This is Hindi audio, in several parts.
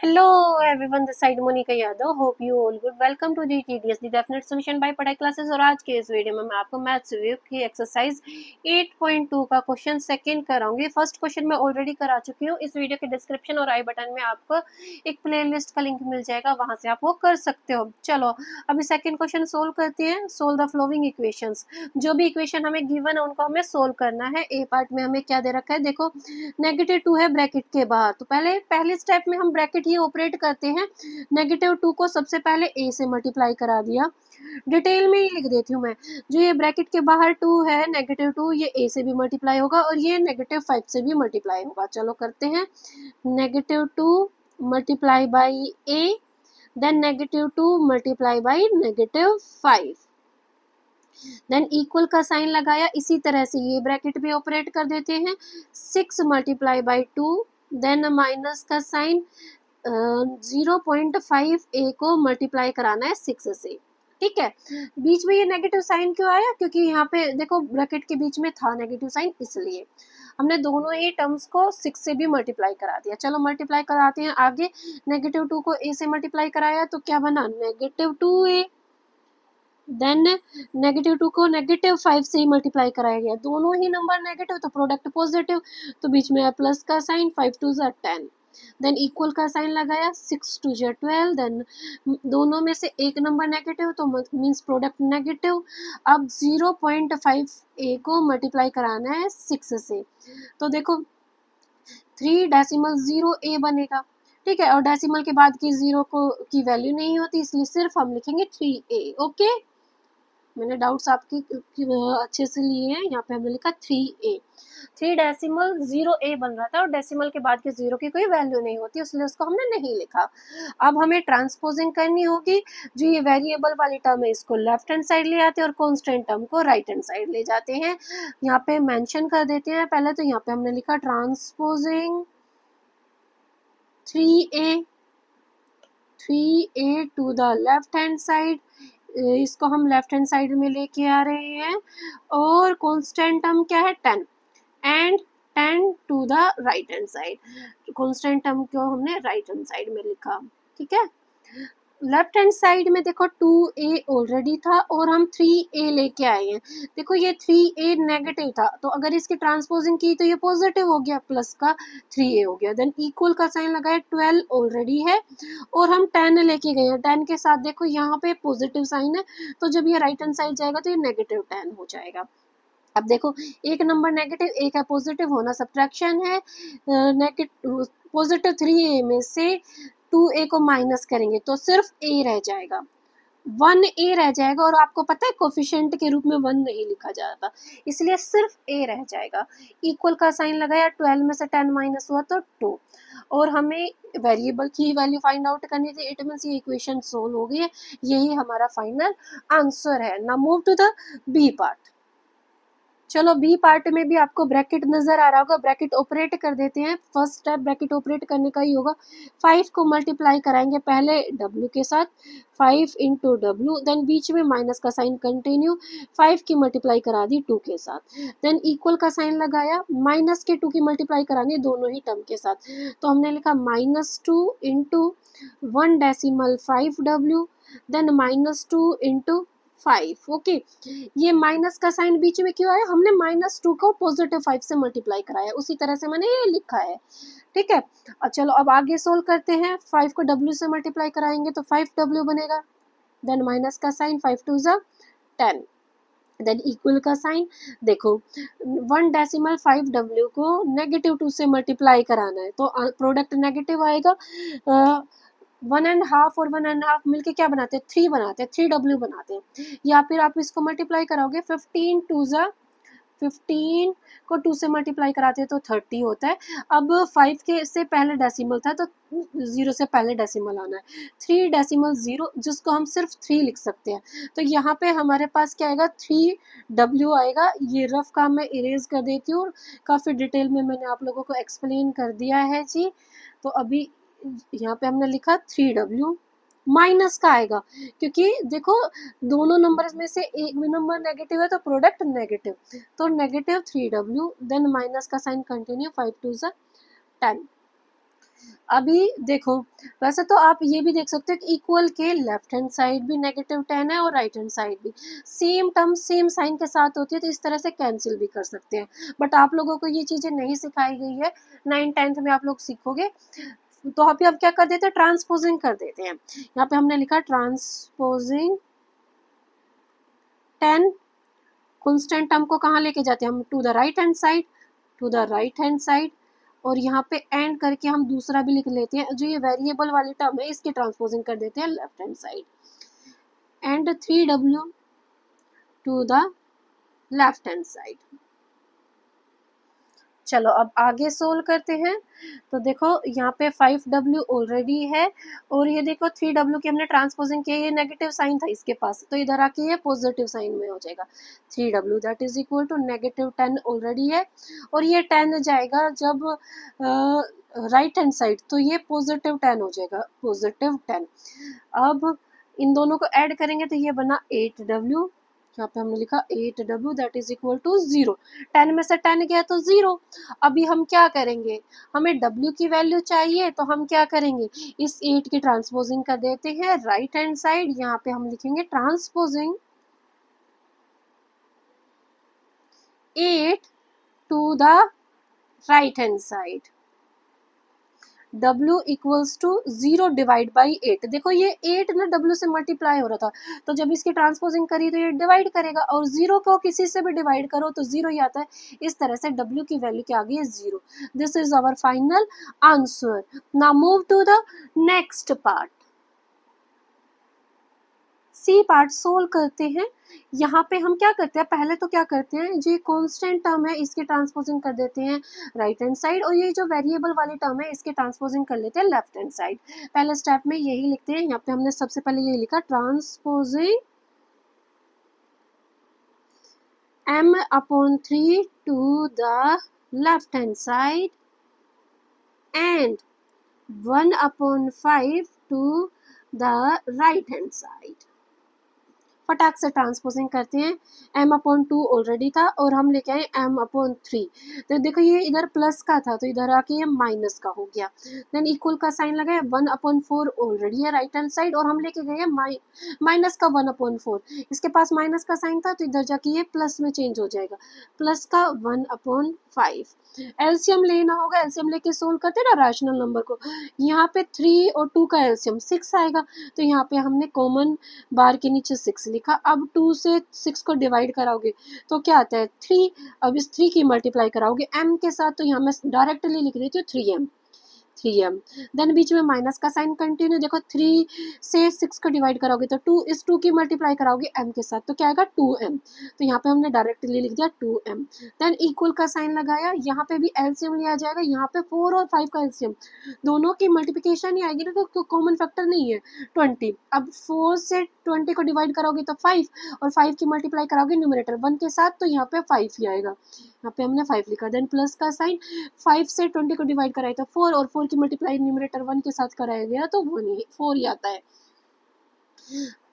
Hello everyone, this side Monika Yadav. Hope you all good. Welcome to the TDS the definite solution by Padhai classes. और आज के इस वीडियो में मैं आपको मैथ्स रिव्यू की एक्सरसाइज 8.2 का क्वेश्चन सेकंड कराऊंगी. फर्स्ट क्वेश्चन मैं ऑलरेडी करा चुकी हूँ. इस वीडियो के डिस्क्रिप्शन और आई बटन में आपको एक प्लेलिस्ट का लिंक मिल जाएगा, वहां से आप वो कर सकते हो. चलो अभी सेकेंड क्वेश्चन सोल्व करते हैं. Solve the flowing equations. जो भी इक्वेशन हमें गिवन है उनको हमें सोल्व करना है. ए पार्ट में हमें क्या दे रखा है, देखो -2 है ब्रैकेट के बाहर, तो पहले स्टेप में हम ब्रैकेट ही ऑपरेट करते हैं. -2 को सबसे पहले ए से मल्टीप्लाई करा दिया. डिटेल में ही लिख देती हूँ मैं. जो ये ब्रैकेट के बाहर 2 है, -2, ये ए से भी मल्टीप्लाई होगा और ये -5 से भी मल्टीप्लाई होगा. चलो करते हैं. -2 multiply by a, then -2 multiply by -5, then equal का साइन लगाया. इसी तरह से ये ब्रैकेट भी ऑपरेट कर देते हैं. 6 मल्टीप्लाई बाई 2, देन माइनस का साइन. 0.5 ए को मल्टीप्लाई कराना है 6 से. ठीक है. बीच में ये नेगेटिव साइन क्यों आया, क्योंकि यहाँ पे देखो ब्रैकेट के बीच में था नेगेटिव साइन, इसलिए हमने दोनों ही टर्म्स को 6 से भी मल्टीप्लाई करा दिया. चलो मल्टीप्लाई कराते हैं आगे. -2 को ए से मल्टीप्लाई कराया तो क्या बना, -2a. देन -2 को -5 से ही मल्टीप्लाई कराया गया. दोनों ही नंबर नेगेटिव तो प्रोडक्ट पॉजिटिव, तो बीच में प्लस का साइन. 5 2 10, देन इक्वल का साइन लगाया. 6 2 12, देन दोनों में से एक नंबर नेगेटिव तो मींस प्रोडक्ट नेगेटिव. अब 0.5 ए को मल्टीप्लाई कराना है 6 से, तो देखो 3.0 ए बनेगा. ठीक है. और डेसिमल के बाद की 0 की वैल्यू नहीं होती, इसलिए सिर्फ हम लिखेंगे 3a. ओके. मैंने डाउट्स आपकी अच्छे से लिए हैं. यहाँ पे हमने लिखा 3a. 3.0a बन रहा था और डेसिमल के बाद के 0 की कोई वैल्यू नहीं होती, इसलिए उसको हमने नहीं लिखा. अब हमें ट्रांसपोजिंग करनी होगी. जो ये वेरिएबल वाली टर्म है इसको लेफ्ट हैंड साइड ले आते हैं और कॉन्स्टेंट टर्म को राइट हैंड साइड ले जाते हैं. यहाँ पे मेंशन कर देते हैं. पहले तो यहाँ पे हमने लिखा transposing 3a to the left hand side. इसको हम लेफ्ट हैंड साइड में लेके आ रहे हैं. और कांस्टेंट टर्म क्या है, 10, and 10 to the right hand side. Constant term को हमने राइट हैंड साइड में लिखा. ठीक है. लेफ्ट हैंड साइड में देखो 2a ऑलरेडी था और हम 3a लेके आए हैं. देखो ये 3a नेगेटिव था, तो अगर इसकी ट्रांसपोजिंग की तो ये पॉजिटिव हो गया, प्लस का 3a हो गया. देन इक्वल का साइन लगाया. 12 ऑलरेडी है और हम 10 लेके गए हैं. 10 के साथ देखो यहाँ पे पॉजिटिव साइन है, तो जब ये राइट हैंड साइड जाएगा तो ये -10 हो जाएगा. अब देखो एक नंबर नेगेटिव, एक है पॉजिटिव, होना सब्ट्रैक्शन है. नेगेटिव पॉजिटिव 3a में से 2a को माइनस करेंगे तो सिर्फ a रह जाएगा. 1a रह जाएगा. और आपको पता है कोफिशिएंट के रूप में 1 नहीं लिखा जाता, इसलिए सिर्फ a रह जाएगा. इक्वल का साइन लगाया. 12 में से 10 माइनस हुआ तो 2. और हमें वेरिएबल की वैल्यू फाइंड आउट करनी थी. इट मींस ये इक्वेशन सोल्व हो गई है. यही हमारा फाइनल आंसर है. Now move to the B part. चलो बी पार्ट में भी आपको ब्रैकेट नजर आ रहा होगा. ब्रैकेट ऑपरेट कर देते हैं. फर्स्ट स्टेप ब्रैकेट ऑपरेट करने का ही होगा. 5 को मल्टीप्लाई कराएंगे पहले w के साथ. 5 इंटू डब्ल्यू, देन बीच में माइनस का साइन कंटिन्यू. 5 की मल्टीप्लाई करा दी 2 के साथ, देन इक्वल का साइन लगाया. माइनस के 2 की मल्टीप्लाई करानी दोनों ही टर्म के साथ, तो हमने लिखा -2 into 1.5w, then -2 into 5. Okay. ये माइनस का साइन बीच में क्यों आया, हमने -2 को पॉजिटिव 5 से मल्टीप्लाई कराया, उसी तरह से मैंने ये लिखा है. ठीक है. चलो अब आगे सोल्व करते हैं. 5 को w से मल्टीप्लाई कराएंगे तो 5w बनेगा. देन माइनस का साइन. 5 2 10, देन इक्वल का साइन. देखो 1.5w को -2 से मल्टीप्लाई कराना है तो प्रोडक्ट नेगेटिव आएगा. 1.5 और 1.5 मिलके क्या बनाते हैं, 3 बनाते हैं. 3w बनाते हैं. या फिर आप इसको मल्टीप्लाई कराओगे. 15 2 15 को 2 से मल्टीप्लाई कराते हैं तो 30 होता है. अब 5 के से पहले डेसिमल था तो 0 से पहले डेसिमल आना है. 3.0 जिसको हम सिर्फ 3 लिख सकते हैं. तो यहाँ पे हमारे पास क्या आएगा, 3w आएगा. ये रफ काम मैं इरेज कर देती हूँ. काफ़ी डिटेल में मैंने आप लोगों को एक्सप्लेन कर दिया है जी. तो अभी यहाँ पे हमने लिखा 3w. माइनस का आएगा क्योंकि देखो दोनों नंबर्स में से एक भी नंबर नेगेटिव है तो प्रोडक्ट नेगेटिव, तो -3w, देन माइनस का साइन कंटिन्यू. 5 2 10. अभी देखो, वैसे तो आप ये भी देख सकते हो कि इक्वल के लेफ्ट हैंड साइड भी -10 है और राइट हैंड साइड भी सेम टर्म सेम साइन के साथ होती है, तो इस तरह से कैंसिल भी कर सकते हैं। बट आप लोगों को ये चीज़ें नहीं सिखाई गई है, 9th-10th में आप लोग सीखोगे। तो अभी अब क्या कर देते हैं, ट्रांसपोजिंग कर देते हैं। यहाँ पे हमने लिखा ट्रांसपोजिंग 10, कॉन्स्टेंट टर्म को कहाँ लेके जाते हैं हम, to the right hand side, to the right hand side, और यहाँ पे एंड करके हम दूसरा भी लिख लेते हैं, जो ये वेरिएबल वाली टर्म है इसकी ट्रांसपोजिंग कर देते हैं left hand side, and 3w to the left hand side. चलो अब आगे सोल्व करते हैं। तो देखो यहाँ पे 5w ऑलरेडी है, और ये देखो 3w की हमने ट्रांसपोजिंग किया, ये नेगेटिव साइन था इसके पास, तो इधर आके ये पॉजिटिव साइन में हो जाएगा। 3w that is equal to -10 already है, और ये 10 जाएगा जब राइट हैंड साइड, तो ये +10 हो जाएगा, +10। अब इन दोनों को ऐड करेंगे तो ये बना 8w, यहाँ पे हमने लिखा 8w that is equal to 0। 10 में से 10 गया तो 0। अभी हम क्या करेंगे, हमें w की वैल्यू चाहिए, तो हम क्या करेंगे, इस 8 की ट्रांसपोजिंग कर देते हैं राइट हैंड साइड। यहाँ पे हम लिखेंगे transposing 8 to the right hand side, w equals to 0 divide by 8। देखो ये 8 ना w से मल्टीप्लाई हो रहा था, तो जब इसकी ट्रांसपोजिंग करी तो ये डिवाइड करेगा, और 0 को किसी से भी डिवाइड करो तो 0 ही आता है। इस तरह से w की वैल्यू क्या आ गई है, 0। This is our final answer. Now move to the next part, C part solve करते हैं। यहाँ पे हम क्या करते हैं, पहले तो क्या करते हैं, जो कांस्टेंट टर्म है इसकी ट्रांसपोजिंग कर देते हैं राइट हैंड साइड, और ये जो वेरिएबल वाली टर्म है इसकी ट्रांसपोजिंग कर लेते हैं लेफ्ट हैंड साइड। पहले स्टेप में यही लिखते हैं। यहाँ पे हमने सबसे पहले यही लिखा, transposing m/3 to the left hand side and 1/5 to the right hand side. फटाक से ट्रांसपोजिंग करते हैं। m/2 ऑलरेडी था, और हम लेके आए m/3। तो देखो ये इधर प्लस का था, तो इधर आके ये माइनस का हो गया। देन इक्वल का साइन लगाया, 1/4 ऑलरेडी है राइट हैंड साइड, और हम लेके गए माइनस का 1/4। इसके पास माइनस का साइन था, तो इधर जाके ये प्लस में चेंज हो जाएगा, प्लस का 1/5। एलसीएम लेना होगा, एलसीएम लेके सोल्व करते हैं ना रैशनल नंबर को। यहाँ पे 3 और 2 का एलसीएम 6 आएगा, तो यहाँ पे हमने कॉमन बार के नीचे 6 लिखा। अब 2 से 6 को डिवाइड कराओगे तो क्या आता है, 3। अब इस 3 की मल्टीप्लाई कराओगे m के साथ, तो यहाँ मैं डायरेक्टली लिख देती हूँ 3m। देन बीच में माइनस का साइन कंटिन्यू। देखो 3 से 6 को डिवाइड कराओगे तो 2, इस 2 की मल्टीप्लाई कराओगे m के साथ, तो क्या आएगा 2m। तो यहाँ पे हमने डायरेक्टली लिख दिया 2m। देन इक्वल का साइन लगाया, यहाँ पे भी एलसीएम लिया जाएगा। यहाँ पे 4 और 5 का एलसीएम, दोनों की मल्टीप्लिकेशन ही आएगी ना, तो कॉमन फैक्टर नहीं है 20। अब 4 से 20 को डिवाइड कराओगे तो 5, और 5 की मल्टीप्लाई कराओगे न्यूमरेटर 1 के साथ, तो यहाँ पे 5 ही आएगा। यहाँ पे हमने 5 लिखा। देन प्लस का साइन, 5 से 20 को डिवाइड कराया तो 4, और 4 की मल्टीप्लाई न्यूमरेटर 1 के साथ कराया गया तो 4 ही आता है।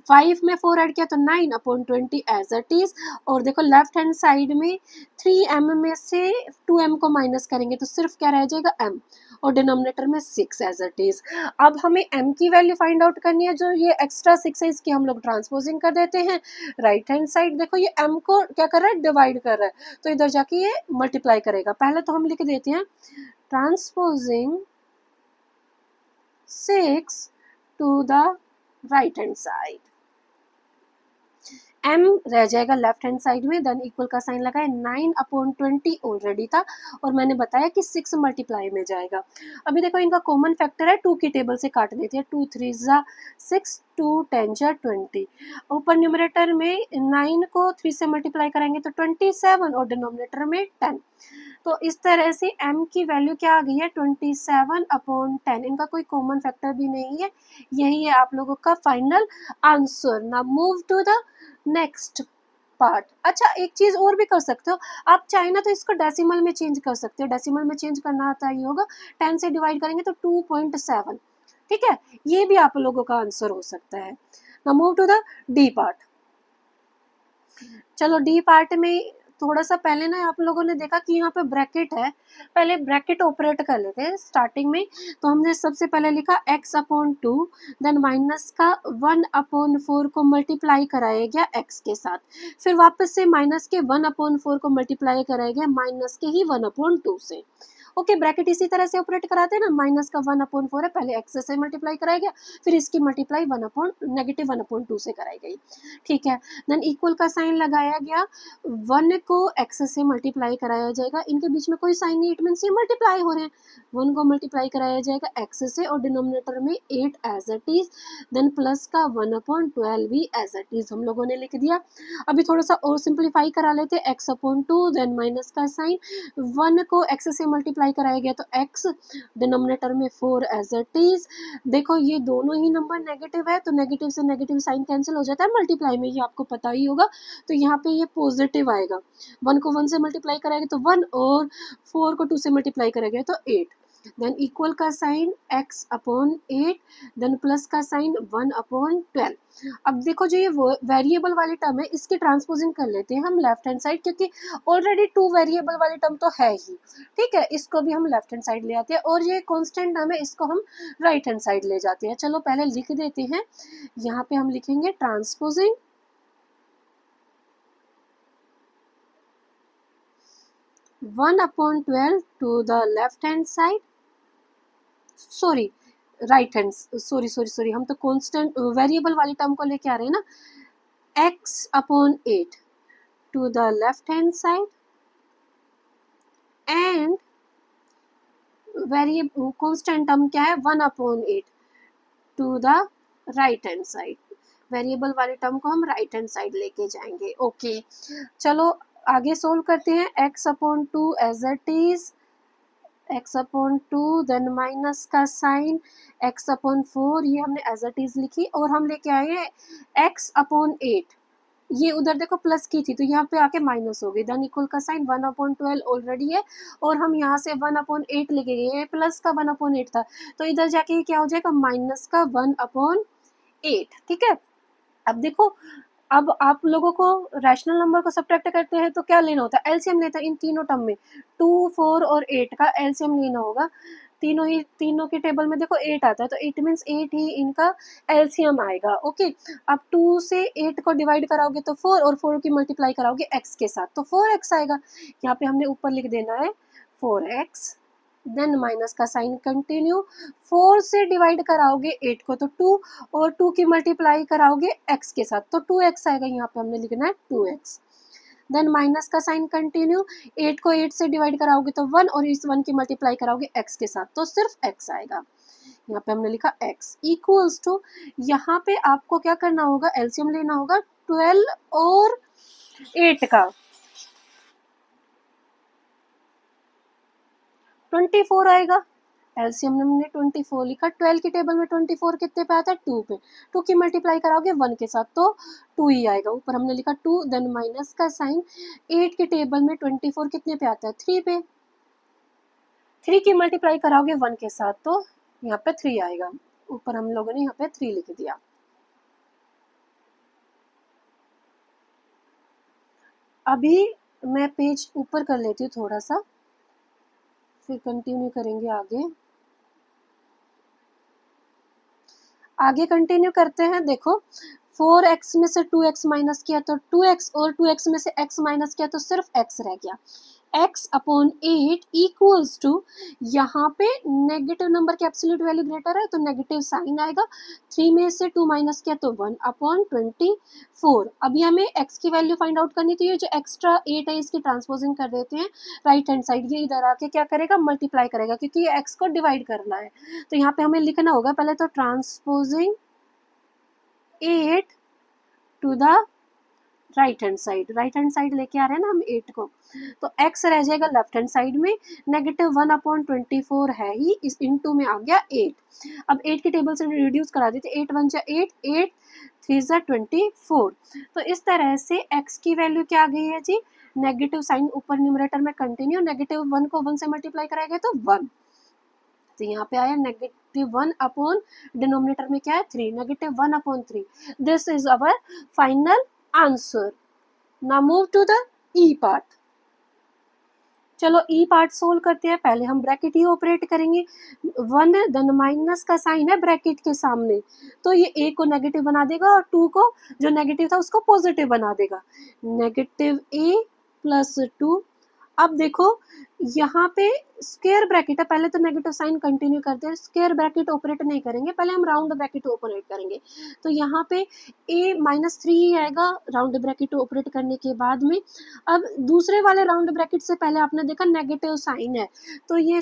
5 में 4 ऐड किया तो 9/20 एज इट इज। और देखो लेफ्ट हैंड साइड में 3m में से 2m को माइनस करेंगे तो सिर्फ क्या रह जाएगा m, और डिनोमिनेटर में 6 एज इट इज। अब हमें m की वैल्यू फाइंड आउट करनी है, जो ये एक्स्ट्रा 6 है इसकी हम लोग ट्रांसपोजिंग कर देते हैं राइट हैंड साइड। देखो ये m को क्या कर रहा है, डिवाइड कर रहा है, तो इधर जाके ये मल्टीप्लाई करेगा। पहले तो हम लिख देते हैं transposing 6 to the right hand side, m रह जाएगा लेफ्ट हैंड साइड में। देन इक्वल का साइन लगाए, 9/20 ऑलरेडी था, और मैंने बताया कि 6 मल्टीप्लाई में जाएगा। अभी देखो इनका कॉमन फैक्टर है, 2 की टेबल से काट देते हैं। 2 3 जा 6, 2 10 जा 20। ऊपर न्यूमरेटर में 9 को 3 से मल्टीप्लाई करेंगे तो 27, और डिनोमिनेटर में 10। तो इस तरह से m की वैल्यू क्या आ गई है, 27/10। इनका कोई कॉमन फैक्टर भी नहीं है। यही है आप लोगों का final answer. Now move to the next part. अच्छा एक चीज और भी कर सकते हो आप, चाहे ना तो इसको डेसिमल में चेंज कर सकते हो। डेसिमल में चेंज करना आता ही होगा, 10 से डिवाइड करेंगे तो 2.7। ठीक है, ये भी आप लोगों का आंसर हो सकता है। Now move to the D part. चलो डी पार्ट में थोड़ा सा पहले ना आप लोगों ने देखा कि यहाँ पे ब्रैकेट है, पहले ब्रैकेट ऑपरेट कर लेते हैं स्टार्टिंग में। तो हमने सबसे पहले लिखा x/2, देन माइनस का 1/4 को मल्टीप्लाई कराया गया x के साथ, फिर वापस से माइनस के 1/4 को मल्टीप्लाई कराया गया माइनस के ही 1/2 से। ओके, ब्रैकेट इसी तरह से ऑपरेट कराते हैं ना, माइनस का 1/4 है, पहले x से मल्टीप्लाई कराया गया, फिर इसकी मल्टीप्लाई -1/2 से कराई गई। ठीक है, देन इक्वल का साइन लगाया गया, 1 को x से मल्टीप्लाई कराया जाएगा, इनके बीच में कोई साइन नहीं, इट मीन्स ये मल्टीप्लाई हो रहे हैं। 1 को मल्टीप्लाई कराया जाएगा x से और डिनोमिनेटर में 8 as it is, then plus का 1/12 भी एज इट इज हम लोगों ने लिख दिया। अभी थोड़ा सा और सिंप्लीफाई करा लेते, x/2, देन माइनस का साइन, 1 को x से मल्टीप्लाई कराया गया तो x, डिनोमिनेटर में 4 एज इट इज। देखो ये दोनों ही नंबर नेगेटिव है तो नेगेटिव से नेगेटिव साइन कैंसिल हो जाता है मल्टीप्लाई में, ये आपको पता ही होगा। तो यहाँ पे ये पॉजिटिव आएगा, 1 को 1 से मल्टीप्लाई कराएगा तो 1 और 4 को 2 से मल्टीप्लाई करेंगे तो 8, देन इक्वल का साइन x/8, देन प्लस का साइन 1/12। अब देखो जो ये वेरिएबल वाली टर्म है इसकी ट्रांसपोजिंग कर लेते हैं हम लेफ्ट हैंड साइड, क्योंकि ऑलरेडी 2 वेरिएबल वाली टर्म तो है ही। ठीक है, इसको भी हम लेफ्ट हैंड साइड ले आते हैं और ये कांस्टेंट टर्म है इसको हम राइट हैंड साइड ले जाते हैं। चलो पहले लिख देते हैं, यहाँ पे हम लिखेंगे transposing 1/12 to the left hand side, sorry right hand, sorry हम तो कांस्टेंट वेरिएबल वाली टर्म को लेके आ रहे हैं ना, x/8 to the left hand side and variable constant term क्या है 1/8 to the right hand side. Variable वाली टर्म को हम राइट हैंड साइड लेके जाएंगे। ओके, चलो आगे सोल्व करते हैं, x/2 as it is, x/2, then minus का साइन x/4, ये हमने एज इट इज लिखी और हम लेके आए हैं x/8, ये उधर देखो प्लस की थी तो यहाँ पे आके माइनस हो गई, देन इक्वल का साइन 1/12 ऑलरेडी है और हम यहाँ से 1/8 लेके गए, प्लस का 1/8 था तो इधर जाके क्या हो जाएगा माइनस का 1/8। ठीक है, अब देखो अब आप लोगों को रैशनल नंबर को सब्ट्रैक्ट करते हैं तो क्या लेना होता है, एलसीएम लेता है इन तीनों टर्म में, 2, 4 और 8 का एलसीएम लेना होगा। तीनों के टेबल में देखो 8 आता है तो इट मीन्स 8 ही इनका एलसीएम आएगा। ओके, अब 2 से 8 को डिवाइड कराओगे तो 4 और 4 की मल्टीप्लाई कराओगे x के साथ तो 4x आएगा, यहाँ पे हमने ऊपर लिख देना है 4x, देन माइनस का साइन कंटिन्यू, 4 से डिवाइड कराओगे 8 को तो 2 और 2 की मल्टीप्लाई कराओगे x के साथ तो 2x आएगा, यहाँ पे हमने लिखना है 2x, देन माइनस का साइन कंटिन्यू, 8 को 8 से डिवाइड कराओगे तो 1 और इस 1 की मल्टीप्लाई कराओगे x के साथ तो सिर्फ x आएगा, यहाँ पे हमने लिखा x इक्वल्स टू, यहाँ पे आपको क्या करना होगा एलसीएम लेना होगा 12 और 8 का, 24 आएगा, एलसीएम हमने 24 लिखा, 12 की टेबल में 24 कितने पे आता है 2 पे, 2 की मल्टीप्लाई कराओगे 1 के साथ तो 2 ही आएगा, ऊपर हमने लिखा 2, देन माइनस का साइन, 8 की टेबल में 24 कितने पे आता है 3 पे, 3 की मल्टीप्लाई कराओगे 1 के साथ तो यहाँ पे 3 आएगा, ऊपर हम लोगों ने यहाँ पे 3 लिख दिया। अभी मैं पेज ऊपर कर लेती हूँ थोड़ा सा, फिर कंटिन्यू करेंगे आगे कंटिन्यू करते हैं। देखो 4x में से 2x माइनस किया तो 2x और 2x में से x माइनस किया तो सिर्फ x रह गया, x/8 इक्वल्स टू, यहाँ पे नेगेटिव नंबर की एब्सोल्यूट वैल्यू ग्रेटर है तो नेगेटिव साइन आएगा, 3 में से 2 माइनस किया तो 1/24। अभी हमें x की वैल्यू फाइंड आउट करनी थी, ये जो एक्स्ट्रा 8 है इसकी ट्रांसपोजिंग कर देते हैं राइट हैंड साइड, ये इधर आके क्या करेगा मल्टीप्लाई करेगा क्योंकि ये x को डिवाइड करना है, तो यहाँ पे हमें लिखना होगा पहले तो transposing 8 to the right hand side लेके आ रहे हैं ना हम 8 को, तो x रह जाएगा लेफ्ट हैंड साइड में, नेगेटिव 1/24 है ही, इस इनटू में आ गया 8, अब 8 की टेबल से रिड्यूस करा देते, 8 1 जा 8, 8 3 जा 24, तो इस तरह से x की वैल्यू क्या आ गई है जी, नेगेटिव साइन ऊपर न्यूमरेटर में कंटिन्यू, नेगेटिव 1 को 1 से मल्टीप्लाई कराएंगे तो 1, तो यहाँ पे आया -1 अपॉन डिनोमिनेटर में क्या है 3, -1/3, this is our final answer. Now move to the E part. चलो ई पार्ट सोल्व करते हैं। पहले हम ब्रैकेट ही ऑपरेट करेंगे। 1 देन माइनस का साइन है ब्रैकेट के सामने, तो ये ए को नेगेटिव बना देगा और 2 को जो नेगेटिव था उसको पॉजिटिव बना देगा। नेगेटिव ए प्लस 2। अब देखो यहाँ पे स्क्वायर ब्रैकेट है, पहले तो नेगेटिव साइन कंटिन्यू करते हैं, स्क्वायर ब्रैकेट ऑपरेट नहीं करेंगे, पहले हम राउंड ब्रैकेट ऑपरेट करेंगे। तो यहाँ पे a -3 आएगा राउंड ब्रैकेट ऑपरेट करने के बाद में। अब दूसरे वाले राउंड ब्रैकेट से पहले आपने देखा नेगेटिव साइन है, तो ये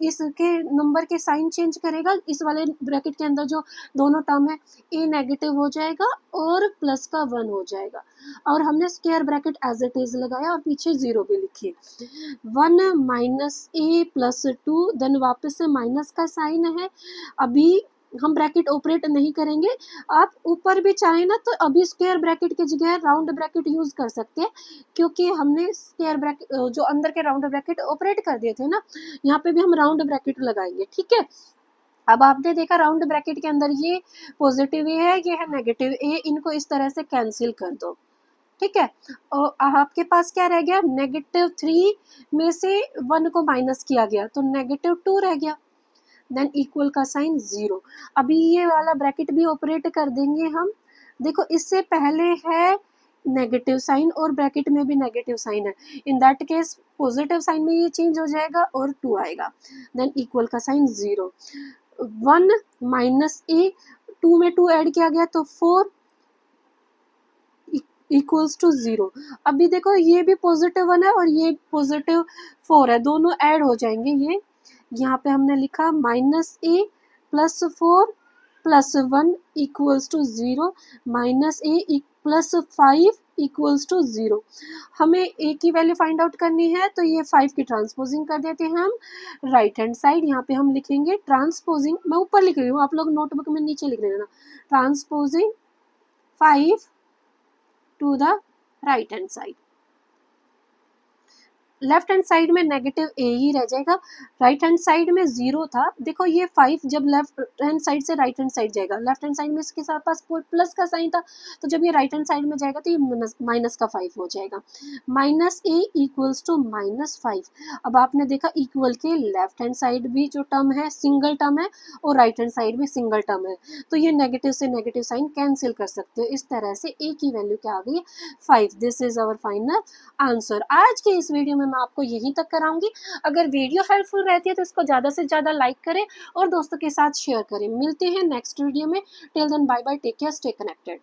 इसके नंबर के साइन चेंज करेगा। इस वाले ब्रैकेट के अंदर जो दोनों टर्म है a नेगेटिव हो जाएगा और प्लस का 1 हो जाएगा, और हमने square bracket as it is लगाया और पीछे 0 भी लिखी। 1 माइनस ए प्लस 2, देन वापस से माइनस का साइन है। अभी हम ब्रैकेट ऑपरेट नहीं करेंगे। आप ऊपर भी चाहें ना तो अभी स्क्वायर ब्रैकेट की जगह राउंड ब्रैकेट यूज कर सकते हैं, क्योंकि हमने स्क्वायर ब्रैकेट जो अंदर के राउंड ब्रैकेट ऑपरेट कर दिए थे ना, यहाँ पे भी हम राउंड ब्रैकेट लगाएंगे। ठीक है, अब आपने देखा राउंड ब्रैकेट के अंदर ये पॉजिटिव ए है, ये है नेगेटिव ए, इनको इस तरह से कैंसिल कर दो। ठीक है, और आपके पास क्या रह गया, -3 में से 1 को माइनस किया गया तो -2 रह गया, देन इक्वल का साइन 0। अभी ये वाला ब्रैकेट भी ऑपरेट कर देंगे हम। देखो इससे पहले है नेगेटिव साइन और ब्रैकेट में भी नेगेटिव साइन है, in that case positive sign में ये चेंज हो जाएगा और 2 आएगा, देन इक्वल का साइन 0। 1 माइनस ए, 2 में 2 ऐड किया गया तो 4 इक्वल्स टू 0। अभी देखो ये भी पॉजिटिव 1 है और ये पॉजिटिव 4 है, दोनों ऐड हो जाएंगे। ये यहाँ पे हमने लिखा -a plus 4 plus 1 equals to 0, -a plus 5 equals to 0। हमें a की वैल्यू फाइंड आउट करनी है, तो ये 5 की ट्रांसपोजिंग कर देते हैं हम राइट हैंड साइड। यहाँ पे हम लिखेंगे ट्रांसपोजिंग, मैं ऊपर लिख रही हूँ, आप लोग नोटबुक में नीचे लिख रहे हैं ना, transposing 5 to the right hand side। Left hand side में नेगेटिव ए ही रह जाएगा, राइट हैंड साइड में 0 था। देखो ये 5 जब लेफ्ट हैंड साइड से राइट हैंड साइड जाएगा, लेफ्ट हैंड साइड में इसके साथ पास प्लस का साइन था, तो जब ये राइट हैंड साइड में जाएगा तो ये माइनस का 5 हो जाएगा। -a equals to -5। अब आपने देखा इक्वल के लेफ्ट हैंड साइड भी जो टर्म है सिंगल टर्म है और राइट हैंड साइड भी सिंगल टर्म है, तो ये नेगेटिव से नेगेटिव साइन कैंसिल कर सकते हो। इस तरह से a की वैल्यू क्या आ गई, 5। This is our final answer. आज के इस वीडियो में मैं आपको यहीं तक कराऊंगी। अगर वीडियो हेल्पफुल रहती है तो इसको ज़्यादा से ज़्यादा लाइक करें और दोस्तों के साथ शेयर करें। मिलते हैं नेक्स्ट वीडियो में। Till then bye bye, take care, stay connected.